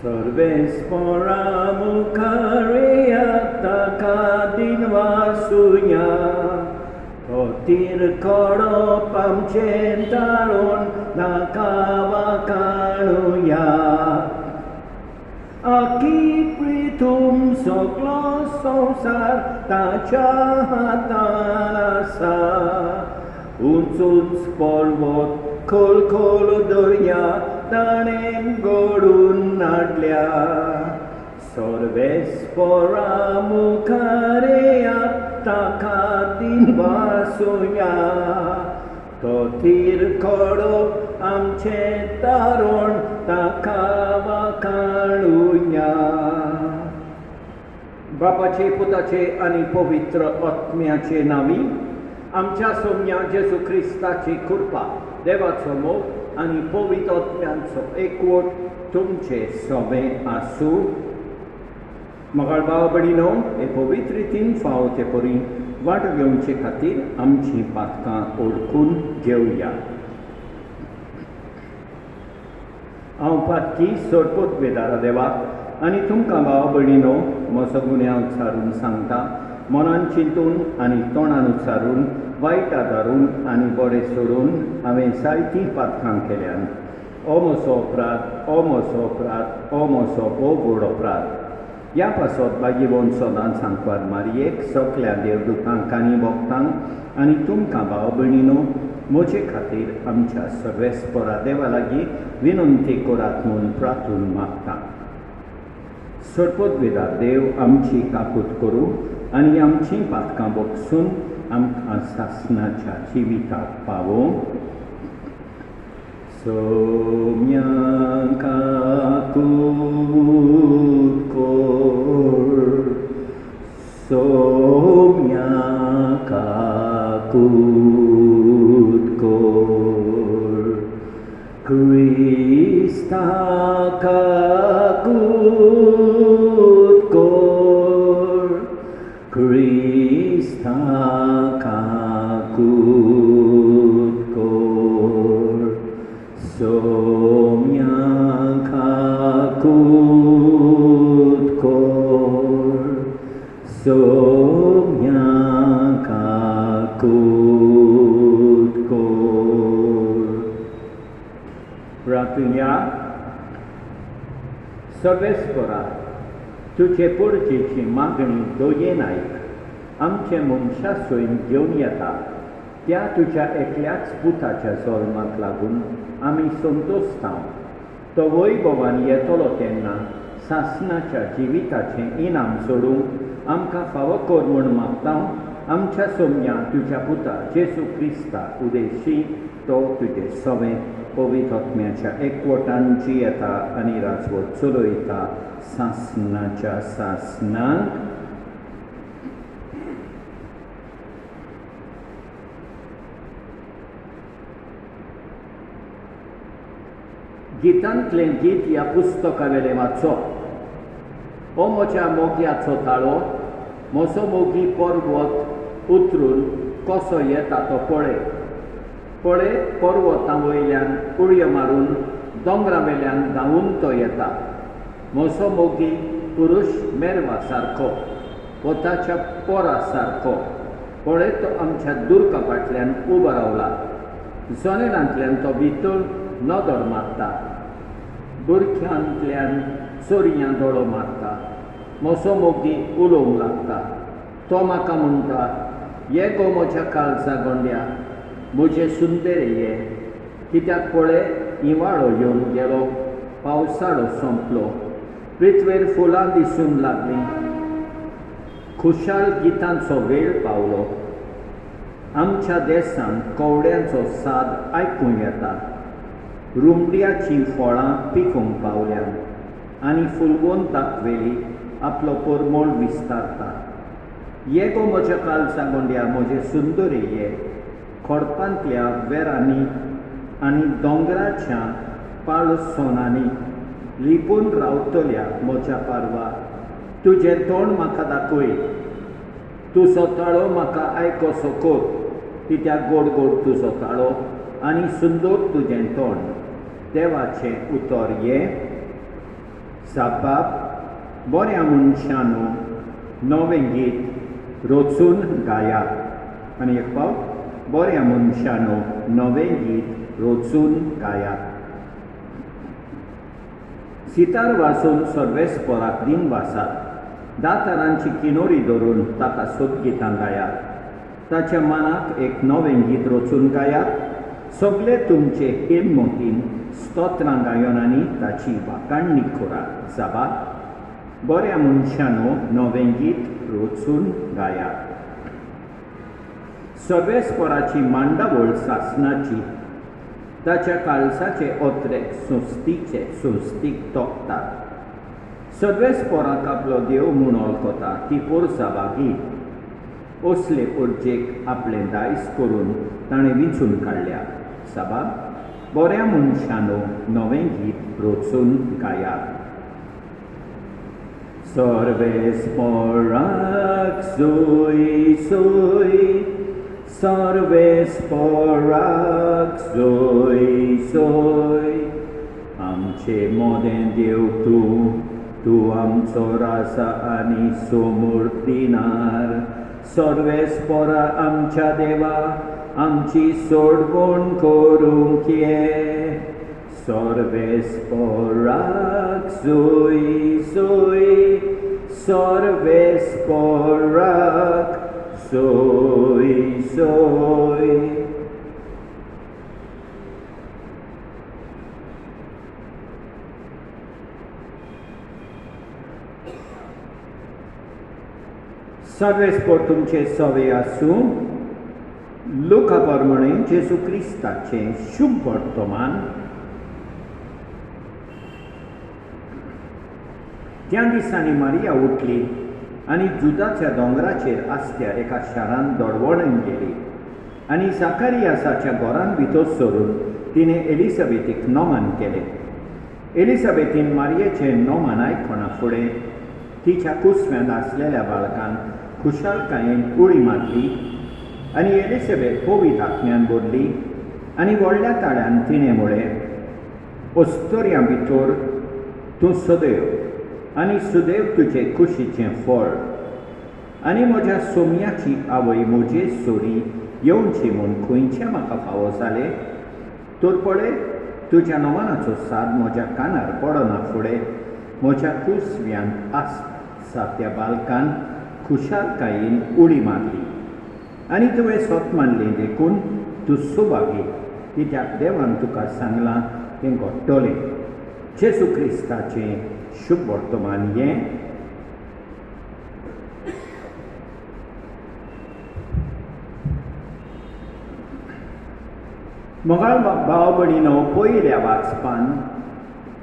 सर्वेस्पora mukareata kadinvasunya Totir koro pamcentaron nakawakanuya Aki pritum soklo sosar tachahatanasa Unsuns polvot kol dorya tanem godun nadlya Sorvespora mukareya takadin vasunya Totir koro amche taron takavakanunya बापाचे पुताचे आणि पवित्र आत्म्याचे नावी आमच्या सोम्या जेजू ख्रिस्ताची कृपा देवाचो मोग आणि पवित्र आत्म्यांचो एकवट तुमचे सोबे आसूं मगाळ भाव भयणीनो हे पवित्र रितीन फावते परी वाट घेवचे खातीर आमची पातकां ओळखून घेवया हांव पातकी सोडपोत वेदारा देवाक आनी तुमकां भाव भयणीनो म्हजो गुन्यांव उच्चारून सांगता मनान चिंतून आनी तोंडान उच्चारून वायट आदारून आनी बरें सोडून हांवें जायतीं पातकां केल्यान हो म्हजो अपराध हो म्हजो अपराध हो म्हजो बोड अपराध ह्या पासत बागेवोन सदांच सांगपार मारयेक सगल्या देवदूतांक आनी भक्तांक आनी तुमकां भाव भयणीनो म्हजे खातीर आमच्या सर्वेस्परा देवा लागीं विनंती करात म्हूण प्रार्थून मागता सोडपोत वेदार देव आमची काकूट करूं आनी आमचीं पातकां बगसून आमकां सासणाच्या जिविताक पावों सोम्या काकूट कोर सोम्या काकूट कोर क्रिस्ता काकूट कोर क्रिस्ता काकूट कोर सोम्या काकूट कोर सोम्या काकूट कोर प्रार्थना सर्वेस्परा तुजे पोरचेची मागणी दोयेन आयक आमचे मनशा सोयीन घेवन येता त्या तुज्या एकल्याच पुताच्या जल्माक लागून आमी संतोश्तांव तो वैभवान येतलो तेन्ना सासणाच्या जिविताचें इनाम सोडूंक आमकां फावो कर म्हूण मागता आमच्या सोम्या तुज्या पुता जेजू क्रिस्ता उदेशी तो तुजें सवें पवित्र आत्म्याच्या एकवटान जियेता आनी राजवट चलयता सासणाच्या सासणाक गितांतलें गीत ह्या पुस्तका वेलें वाचप हो म्हज्या मोग्याचो ताळो म्हजो मोगी पर्वत उतरून कसो येता तो पळय पर्वतां वयल्यान उडयो मारून दोंगरा वेल्यान धांवून तो येता म्हजो मोगी पुरुश मेरवा सारको वताच्या पोरा सारको पळय तो आमच्या दुर्कापांतल्यान उबो रावला जनेलांतल्यान तो भितर नदर मारता बुरख्यांतल्यान चोरयां दोळो मारता म्हजो मोगी उलोवंक लागता तो म्हाका म्हणटा ये गो म्हज्या काळजा गोंड्या म्हजे सुंदरेये कित्याक पळय हिंवाळो येवन गेलो पावसाळो संपलो पृथ्वेर फुलां दिसूंक लागलीं खुशाल गितांचो वेळ पावलो आमच्या देशांत कवड्यांचो साद आयकूंक येता रुमड्याचीं फळां पिकूंक पावल्यान आनी फुलवंताक वेली आपलो परमळ विस्तारता ये गो म्हज्या काळजा गोंड्या म्हजे सुंदरेये खोडपांतल्या वेरांनी आनी दोंगराच्या पाळसोनांनी लिपून रावतल्या म्हज्या पारवा तुजें तोंड म्हाका दाखय तुजो ताळो म्हाका आयकोसो कर कित्याक गोड गोड तुजो ताळो आनी सुंदर तुजें तोंड देवाचें उतर ये साबाब बऱ्या मनशानो नवें गीत रोचून गायात आनी एक फावट बऱ्या मनशानो नवें गीत रोचून गायात. सितार वाजोवन सर्वेस्पराक दिन वासात. दातारांची किनोरी धरून ताका सोबगितां गायात. ताच्या मनाक एक नवें गीत रोचून गायात. सगळे तुमचे हेम मोहीन स्तोत्रां गायोन आनी ताची वाखाणणी करात. साबार बऱ्या मनशानो नवें गीत रोचून गायात. सर्वेस्पराची मांडावळ सासणाची. ताच्या काळसाचे ओत्रे सुस्तीक तोखतात. सर्वेस्पराक आपलो देव म्हूण वळखता ती पोरसाबागी. असले पोरचेक आपलें दायज करून ताणें विंचून काडल्या. साबाब बऱ्या मनशानो नवें गीत रोचून गायात. सर्वेस्पराक सोय सोय, सर्वेस्पराक सोय सोय. आमचे मोदें देव तूं आमचो राजा आनी समृद्धीनार. सर्वेस्परा आमच्या देवा आमची सोडवण करूंक ये. सर्वेस्पराक सोय सोय, सर्वेस्पराक सोय सोय. सर्वेस्पर तुमचे सवे आसूं. लुका प्रमाणे जेजू क्रिस्ताचे शुभ वर्तमान. त्या दिसांनी मारिया उठली आनी जुदाच्या दोंगराचेर आसत्या एका शारांत दडवणून गेली आनी जाकारियासाच्या घरांत भितर सरून तिणें एलिझाबेथीक नोमान केलें. एलिझाबेथीन मारयेचें नोमान आयकना फुडें तिच्या कुसव्यांत आसलेल्या बाळकान खुशालकायेन उडी मारली आनी एलिझाबेथ पवित्र आत्म्यान भरली आनी व्हडल्या ताळ्यान तिणें म्हळें, अस्तोऱ्यां भितर तूं सदैव आनी सुदैव तुजे कुशीचें फळ. आनी म्हज्या सोमयाची आवय म्हजे सोरी येवची म्हूण खंयचें म्हाका फावो जालें. तर पळय तुज्या नोमानाचो साद म्हज्या कानार पडना फुडें म्हज्या कुसव्यांत आसा त्या बाळकान खुशालकायेन उडी मारली आनी तुवें स्वत मानलें देखून तूं सुभागी, कित्याक देवान तुका सांगलां तें घडटलें. जेजू क्रिस्ताचें शुभ वर्तमान हें. मोगाळ भाव भयणीनो, पयल्या वाचपान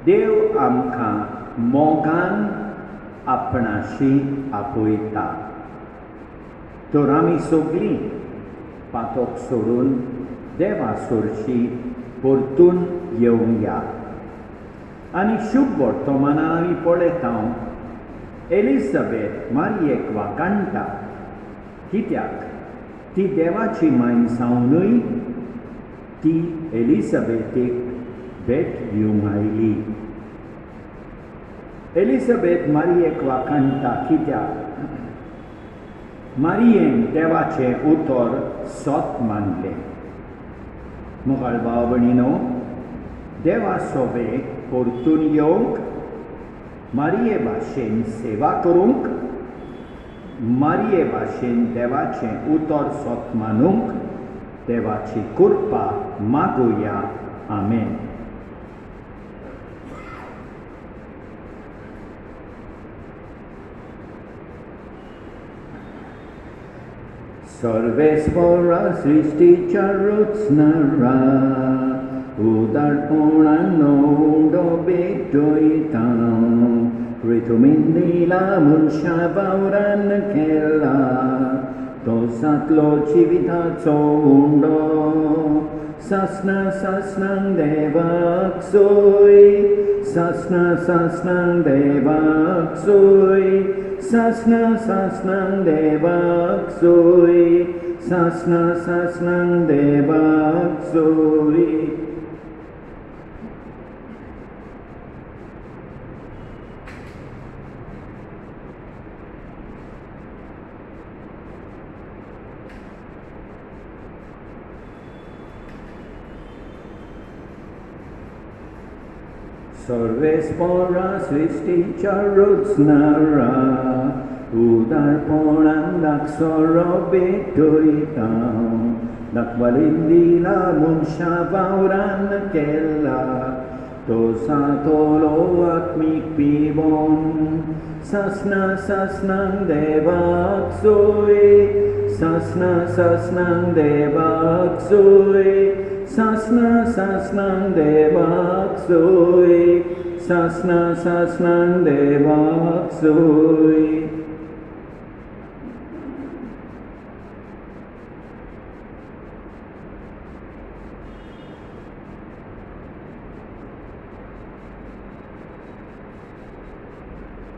देव आमकां मोगान आपणाशी आपयता. तर आमी सगळीं पातोक सोडून देवा सोरशी परतून येवया. आनी शुभ वर्तमाना आमी पळयता एलिझाबेथ मारयेक वाखाणटा, कित्याक ती देवाची माय जावनूय ती एलिझाबेथीक भेट दिवंक आयली. एलिझाबेथ मारयेक वाखाणटा कित्याक मारयेन देवाचें उतर स्वत मानलें. मोगाळ भाव भयणीनो, देवा सोबे परतून येवंक, मारये भाशेन सेवा करूंक, मारये भाशेन देवाचें उतर स्वत मानूंक देवाची कृपा मागुया. आमेन. सर्वेस्परा सृष्टीच्या रचणारा, उदारपणानो उंडो भेटयता. पृथ्वीन दिला मनशा वावरान केला, तो सातलो जिविताचो उंडो. सासना सासनांक देवाक सोय, सासना सासनांक देवाक सोय, सासना सासनांक देवाक सोय, सासना सासनांक देवाक सोय. सर्वेस्परा सृष्टीच्या रचणारा उदारपणान दाखसरो भेटयता दाखवालिंदीला मनशा वावरान केला तो सातोलो आत्मीक पिवोन सासनां देवाक सोय सासनां देवाक सोय सासनां देवाक सोय सासनां देवाक सोय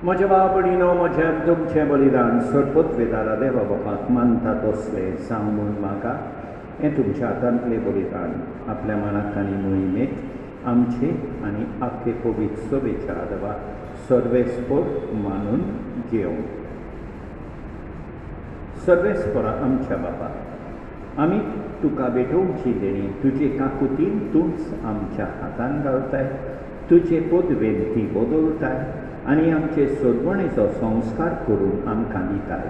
म्हज्या बाबडीनो म्हजें तुमचें बलिदान सरपत वेतारा देवा बापाक मानता तसलें सांगून म्हाका हें तुमच्या हातांतलें बलिदान आपल्या मनाक आनी मोहिमेक आमचे आनी आख्खे पवित्र सभेच्या देवा सर्वेस्पर मानून घेवं. सर्वेस्परा आमच्या बापा, आमी तुका भेटोवची देणी तुजे काकुतीन तूंच आमच्या हातान घालताय, तुजे पदवेन ती बदलताय आनी आमचे सोडवणेचो संस्कार करून आमकां दिताय.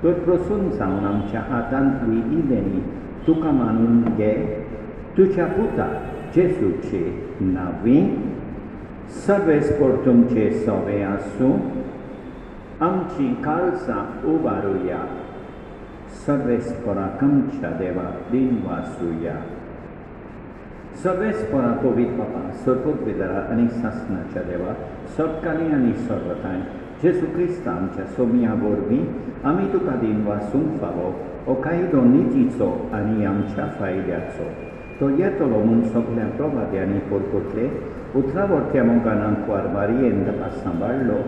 तर प्रसून जावन आमच्या हातांतली ही देणी तुका मानून घे. तुज्या पुता जेजूचे नांवी सर्वेस्पर तुमचे सवे आसूं. आमची काळजां उबारुया. सर्वेस्पराक आमच्या देवाक दिन वासुया. सर्वेस्परा पवित्र बापा सरपत वेदारा आनी सासनाच्या देवा सबकाली आनी सर्वताय जेजू क्रिस्त आमच्या सोमिया वरवीं आमी तुका दिन वासूंक फावो हो कायदो नितीचो आनी आमच्या फायद्याचो. तो येतलो म्हूण सगळ्या प्रवाद्यांनी परपटले उतरावरत्या मोगानांक वारबारियेन ताका सांबाळलो,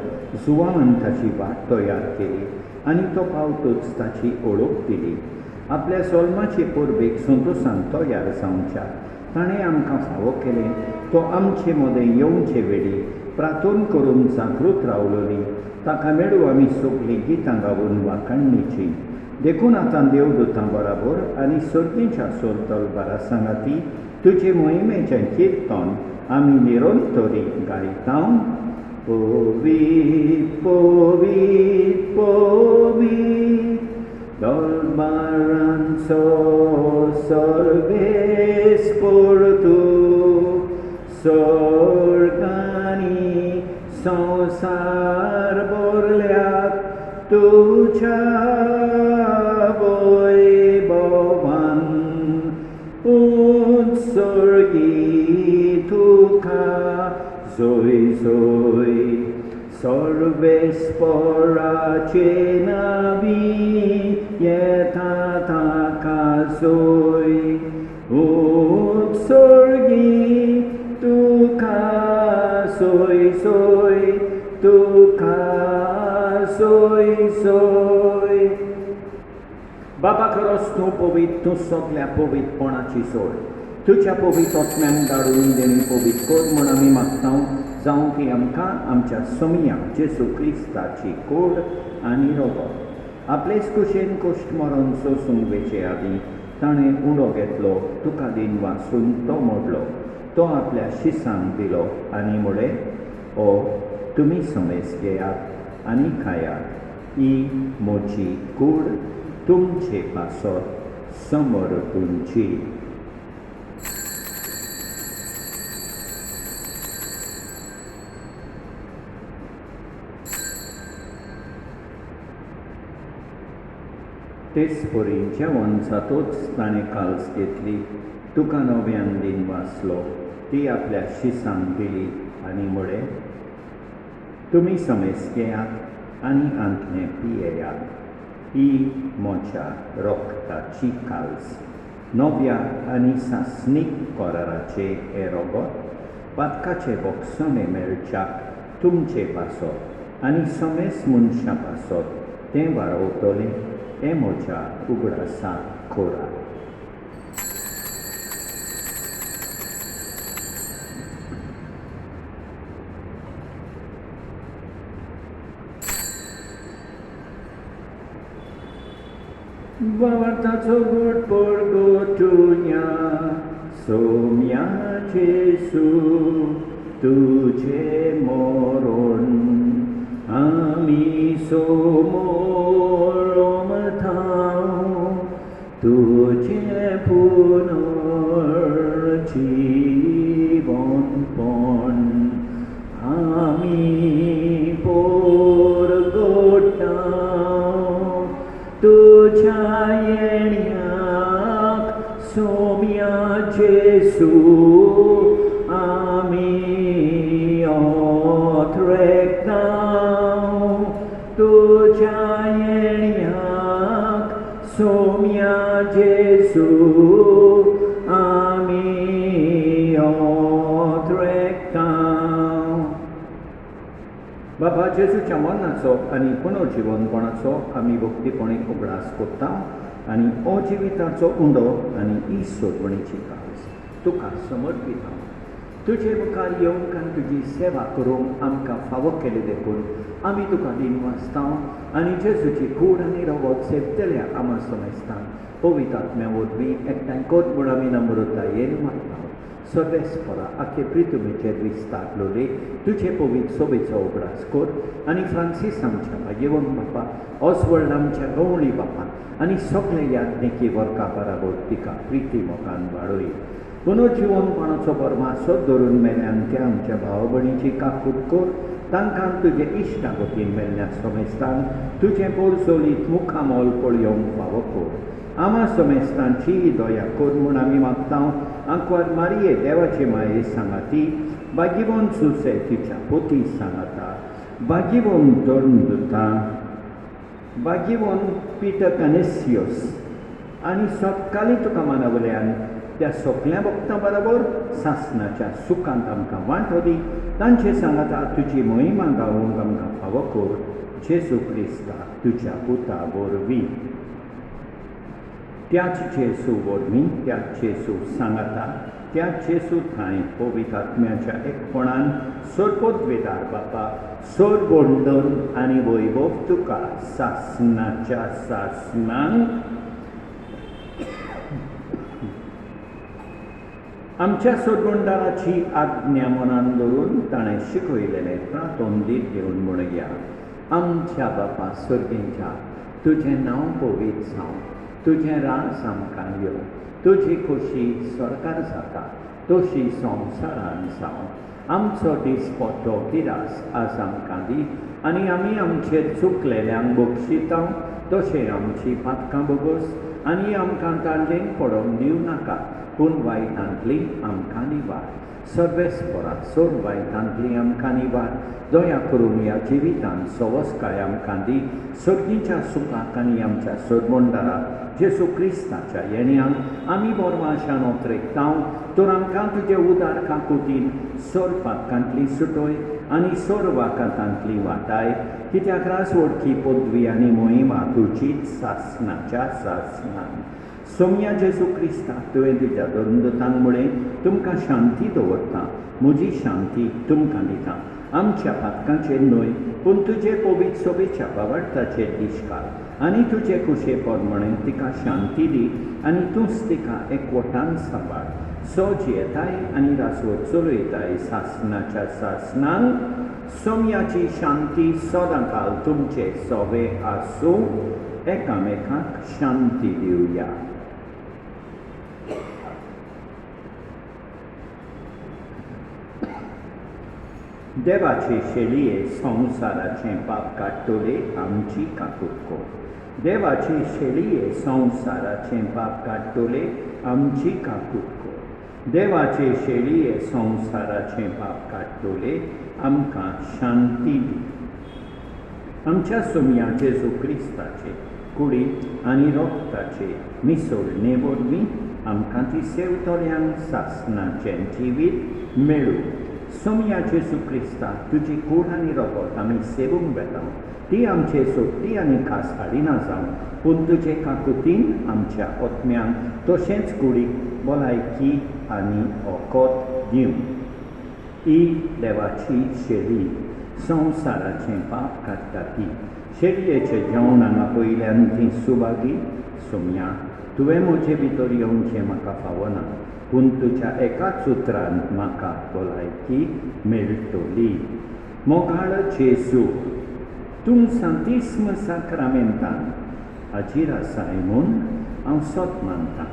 जुवान ताची वाट तयार केली आनी तो पावतूच ताची ओळख दिली. आपल्या सोलमाचे परबेक संतोशान तयार जावच्या ताणें आमकां फावो केलें. तो आमचे मदें येवचे वेळी प्रार्थना करून जागृत रावलोली. ताका मेळू आमी सगळीं गितां गावून वाखाणणीची. देखून आतां देवदूतां बराबर आनी सर्तीच्या सोलतल बारा सांगाती तुजे मोहिमेचें किर्तन आमी निरंतरी गायता. पवित्र पवित्र पवित्र दरबारांचो सर्वेस्पर तूं, स्वर्गानी संवसार भरल्यात तुज्या वैभवान. उत्सर्गी तुका जय जय. सर्वेस्पराचे नांवी येता ताका जय. उत्सर्गी तुका जय जय. तुका जय जय. बाबा खरोच तूं पवित्र, तूं सगळ्या पवित्रपणाची सोड. तुज्या पवित्र आत्म्यान धाडून देणी पवित्र कर म्हूण आमी मागता. जावं ती आमकां आमच्या समिया जेजू क्रिस्ताची कोड आनी रगत आपलेच कुशेन कश्ट मरण सोसूंक वेचे आदीं ताणें उडो घेतलो, तुका दिन वासून तो मोडलो. तो आपल्या शिसांक दिलो आनी म्हळें, ओ तुमी समेस घेयात आनी खायात. ही म्हजी कूड तुमचे पासत समर्पूंची. तेच परी जेवण जातोच ताणें काल्स घेतली, तुका नव्यान दिन वाचलो. ती आपल्या शिसांक दिली आनी म्हळें, तुमी समेस घेयात आनी आंतलें पियेयात. ही म्हज्या रोगताची काल्स. नव्या आनी सासणीक कराराचे हे रगत पातकाचे बोगसणे मेळच्याक तुमचे पासत आनी समेस मनशां पासत तें वाडोवतलें. हें म्हज्या उगडासाक खोराक. वार्ताचो घोटपड गोठुया सोम्या जेजू तुझे मरण आमी समोर थांव तुझे पुनर्जीवनपण आमी परगटाव तुझ्या येण्याक सोम्या जेसू आमी ओथरेकताव तुझ्या येण्याक सोम्या जेसू आमी ओथरेकताव बाबा जेजूच्या मरणाचो आनी पुनर्जीवनपणाचो आमी भक्तीपणे उगडास करता आनी अजिविताचो उंडो आनी इश्वरपणीची कास तुका समर्पिता तुजे मुखार येवंक आनी तुजी सेवा करूंक आमकां फावो केले देखून आमी तुका दिन वाचता आनी जेजूची कूड आनी रगत सेवतल्या आमा समेस्तान पवित्र आत्म्या वरवीं एकठांय कर म्हूण आमी नम्रतायेन मागता सर्वेस्परा आखे प्रितुमेचेर विस्तारलोले तुजे पवित्र सोबेचो उगडास कर आनी फ्रांसीस आमच्या भाग्यवन बापा ऑसवर्ल्ड आमच्या गवळी बापान आनी सगळे याज्ञिकी वर्गा बराबर तिका प्रिती मोगान वाडोय पुनर्जीवनपणाचो परमासो धरून मेल्यान त्या आमच्या भाव भयणीची काकूट कर तांकां तुजे इश्टागतीन मेल्ल्या समेस्तान तुजें पोरसोलीत मुखामोल पळयोवंक फावो कर आमा समेस्तांची दया कर म्हूण आमी मागता आंकवार मारये देवाचे माये सांगाती भाग्यवन सुसे तिच्या पोती सांगाता भाग्यवन तोंडुता भाग्यवन पिटर कनेसियस आनी सत्काली तुका मानवल्यान त्या सगळ्या भक्तां बरोबर सासणाच्या सुखांत आमकां वांटो दी तांचे सांगाता तुजी महिमा गावूंक आमकां फावो कर जेजू क्रिस्ता तुज्या पुता वरवीं त्याच जेजू वरवीं त्याच जेजू सांगाता त्याच जेजू थंय पवित्र आत्म्याच्या एकपणान सोरपोद्वेदार बापा सोर बोंडोन आनी वैभव तुका सासणाच्या सासणान आमच्या सोडगोंडाराची आज्ञा मनान दवरून ताणें शिकयलेलें प्रातोंदीत घेवन म्हणया आमच्या बापा स्वर्गींच्या तुजें नांव पवित्र जावं तुजें रास आमकां येव तुजी खोशी स्वर्गार जाता तशी संवसारान जावं आमचो दिसपट्टो गिरास आज आमकां दी आनी आमी आमचेर चुकलेल्यांक बक्षिता तशें आमची पातकां बोगोस आनी आमकां तांडेन पडोवंक दिवं नाका पूण वायटांतली आमकां निवार सर्वेस्परा सोर वायटांतली आमकां निवार दया करून ह्या जिवितांत सवस्काय आमकां दी सर्गीच्या सुखाक आनी आमच्या सोडमोंडाराक जेजू क्रिस्ताच्या येण्याक आमी बोरवाशान ओतरेकता तर आमकां तुजे उदार काकुतीन सोर पातकांतली सुटोय आनी सोर वाकातांतली वाटाय कित्याक रास वडखी पदवी आनी मोहिमा तुजीच सासणाच्या सासणान सोम्या जेजू क्रिस्ता तुवें तुज्या दोनदतांक मुळे तुमकां शांती दवरता म्हजी शांती तुमकां दिता आमच्या पातकांचेर न्हय पूण तुजे पवित्र सोबेच्या वावडटाचेर दिश्काल आनी तुजे कुशे पोरमणें तिका शांती दी आनी तूंच तिका एकवटान सांबाळ सो जियेताय आनी रासवत चलयताय सासणाच्या सासणान सोम्याची शांती सदांकाल तुमचे सोबे आसूं एकामेकांक शांती दिवया देवाचे शेळये संवसाराचें पाप काडटले आमची काकूट कर देवाचे शेळये संवसाराचें पाप काडटले आमची काकूट कर देवाचे शेळये संवसाराचें पाप काडटले आमकां शांती दी आमच्या सोम्या जेजू क्रिस्ताचे कुडी आनी रोगताचे मिसळणे वरवीं आमकां ती सेवतल्यांक सासणाचें जिवीत मेळूं सोम्या जेजू क्रिस्ता तुजी कूड आनी रोगत आमी सेवूंक वेता ती आमचे सोडटी आनी खास हाडिना जावं पूण तुजे काकुतीन आमच्या ओत्म्यांक तशेंच कुडीक भलायकी आनी ओकोत दिवं ही देवाची शेळी संवसाराचें पाप काडटा ती शेळयेचें जेवण हांगा पयल्यान ती सुभागी सोम्या तुवें म्हजे भितर येवचें म्हाका फावना पूण तुज्या एकाच उतरान म्हाका भलायकी मेळटली. मोगाळ जेजू, तूं सांतिस्म साक्रामेंतान हाजीर आसाय म्हूण हांव सोत मानतां.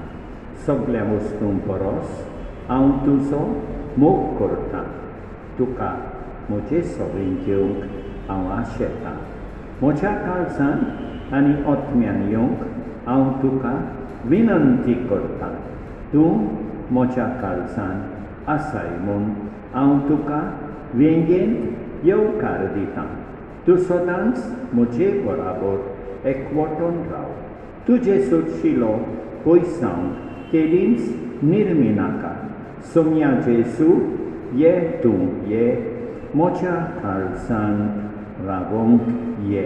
सगळ्या वस्तूं परस हांव तुजो मोग करतां. तुका म्हजे सवयी घेवंक हांव आशेतां. म्हज्या काळजान आनी ओतम्यान येवंक हांव तुका विनंती करतां. तूं म्हज्या काळजान आसाय म्हूण हांव तुका वेंगेंत येवकार दितां. तूं सदांच म्हजे बराबर एकवटून राव. तुजे सोदशिलो पयसांव केदींच निर्मी नाका. सोम्या जेजू, ये तूं ये म्हज्या काळजान रावोंक ये.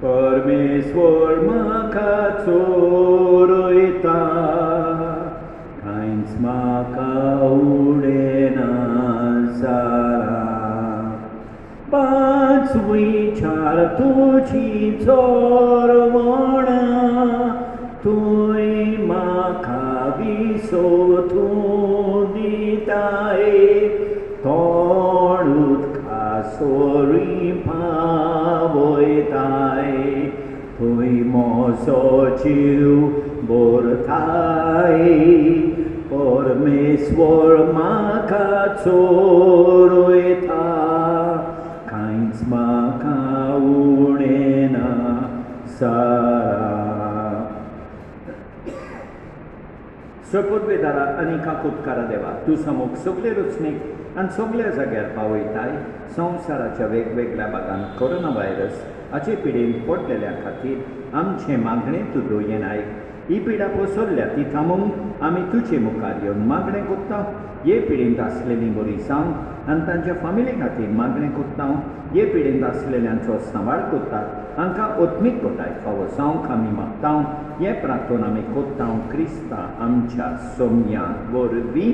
परमेश्वर म्हाका चोरयता, कांयच म्हाका उडेना जाला. पांच विचार तुजी चोरवणा, तुय म्हाका विसोतूं दिताय. तोंड उदका सोरी पावयताय, तुय म्हजो जीव भरताय. परमेश्वर म्हाका चोरयता, कांयच म्हाका उडेना जाला. सोपुतवेदारा आनी काकुतकारा देवा, तूं समोग सगळे रचणेक आनी सगळ्या जाग्यार पावयताय. संवसाराच्या वेगवेगळ्या भागांत कोरोना व्हायरस हाचे पिडेन पडलेल्या खातीर आमचें मागणें तूं दोयेन आयक. ही पिडा पसरल्या ती थांबोवंक आमी तुजे मुखार येवन मागणें कोत्ता. हे पिडेंत आसलेलीं बरी जावंक आनी तांच्या फामिली खातीर मागणें कोत्ता. हे पिडेंत आसलेल्यांचो सांबाळ कोत्ता. हांकां ओत्मीक कोटाय फावो जावंक आमी मागता. हे प्रार्थना आमी कोत्ता क्रिस्ता आमच्या सोम्या वरवीं.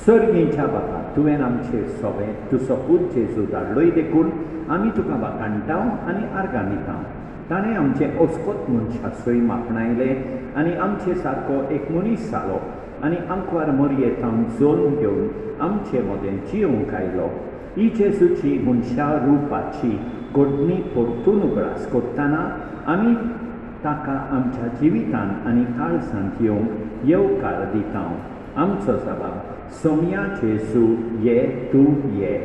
सर्गेच्या बाबा, तुवें आमचेर सोबें तुजो पूत जेजू धाडलोय देखून आमी तुका वाखाणटा आनी आर्गां दिता. ताणें आमचें अस्कोत मनशाचोय मापणायलें आनी आमचे सारको एक मनीस जालो आनी आंकवार मरयेंतावन जोल्म घेवन आमचे मदें जियोंक आयलो. ही जेजूची मनशा रुपाची घडणी परतून उगडास करतना आमी ताका आमच्या जिवितान आनी काळजांत येवंक येवकार दिता. आमचो जबाब, सोम्या जेजू ये तूं ये.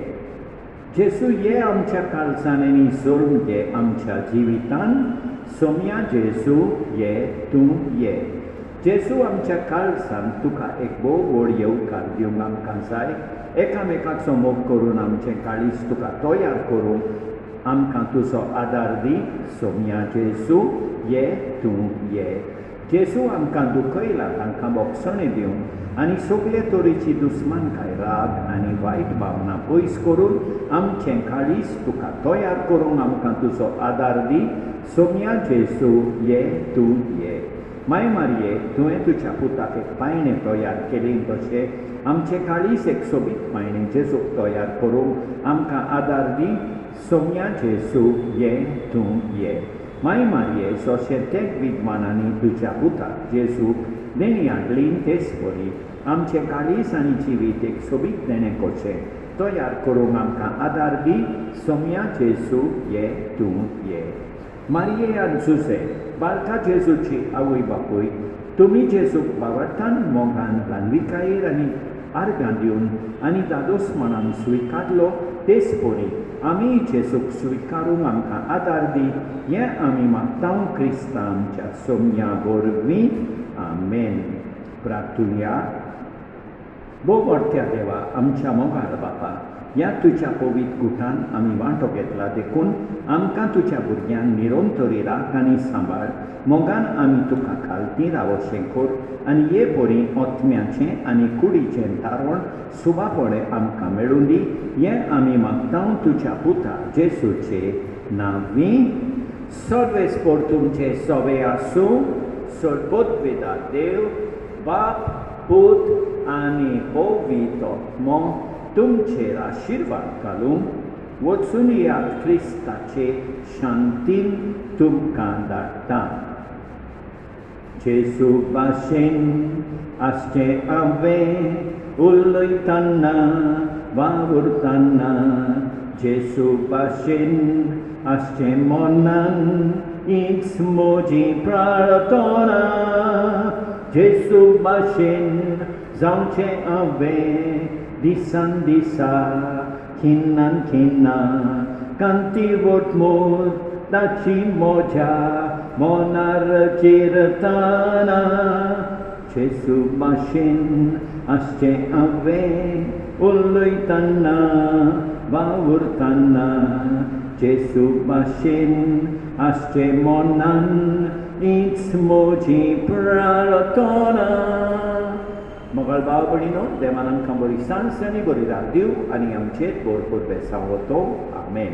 जेजू ये आमच्या काळजान आनी जोडून घे आमच्या जिवितान. सोम्या जेजू ये तूं ये. जेजू आमच्या काळजान तुका एक भोव व्हड येवकार दिवंक आमकां जाय. एकामेकाचो मोग करून आमचें काळीज तुका तयार करूंक आमकां तुजो आदार दी. सोम्या जेजू ये तूं ये. जेजू आमकां दुखयला तांकां बोगसणे दिवंक आनी सगळे तरेची दुस्मानकाय, राग आनी वायट भावना पयस करून आमचें काळीज तुका तयार करूंक आमकां तुजो आदार दी. सोम्या जेजू ये तूं ये. माय मारये, तुवें तुज्या पुताक एक पायणें तयार केलें तशें आमचें काळीज एक सोबीत पायणें जेजूक तयार करूंक आमकां आदार दी. सोम्या जेजू ये तूं ये. माय मारये, जशें तेग विद्वानांनी तुज्या पुताक जेजूक देणी हाडली तेच परी आमचें काळीज आनी जिवीत एक सोबीत देणें कशें तयार करूंक आमकां आदार दी. सोम्या जेजू ये तूं ये. मारये आनी जुजे, बाळका जेजूची आवय बापूय, तुमी जेजूक वावरतान मोगान लानविकायेर आनी आर्गां दिवन आनी दादोसपणान स्विकारलो तेच परी आमी जेजूक स्विकारूंक आमकां आदार दी. हें आमी मागता क्रिस्ता आमच्या सोम्या वरवीं. आमेन. प्रार्थुया. भोव व्हडट्या देवा, आमच्या मोगाळ बापा, ह्या तुज्या पवित्र गुटान आमी वांटो घेतला देखून आमकां तुज्या भुरग्यांक निरोंतरी राख आनी सांबाळ मोगान आमी तुका खालती रावोशें कोर आनी हे बरी ओतम्याचें आनी कुडीचें तारण सुबापणे आमकां मेळून दी हें आमी मागतां तुज्या पुता जेसूचे नांवी सर्वेस्पोर तुमचे सोवे आसूं सोडपोतवेदा देव बाप पूत आनी पवित्र आत्मो तुमचेर आशिर्वाद घालूं वचून ह्या क्रिस्ताचे शांतीन तुमकां धाडटा जेसू भाशेन आसचें हांवें उलयतना वावुरतना जेसू भाशेन आसचें मनान हीच म्हजी प्रार्थना जेसू भाशेन जावचें हांवें दिसान दिसा खिन्नान खिन्ना कांती वटमूत ताची म्हज्या मनार चिरताना जेसू भाशेन आसचें हांवें उलयतना वावुरतना जेसू भाशेन आसचें मनान हीच म्हजी प्रार्थना मोगाळ भाव भयणीनो देवान आमकां बरी सांस आनी बरी रात दिवं आनी आमचेर भरपूर बेसांव वतो आमेन.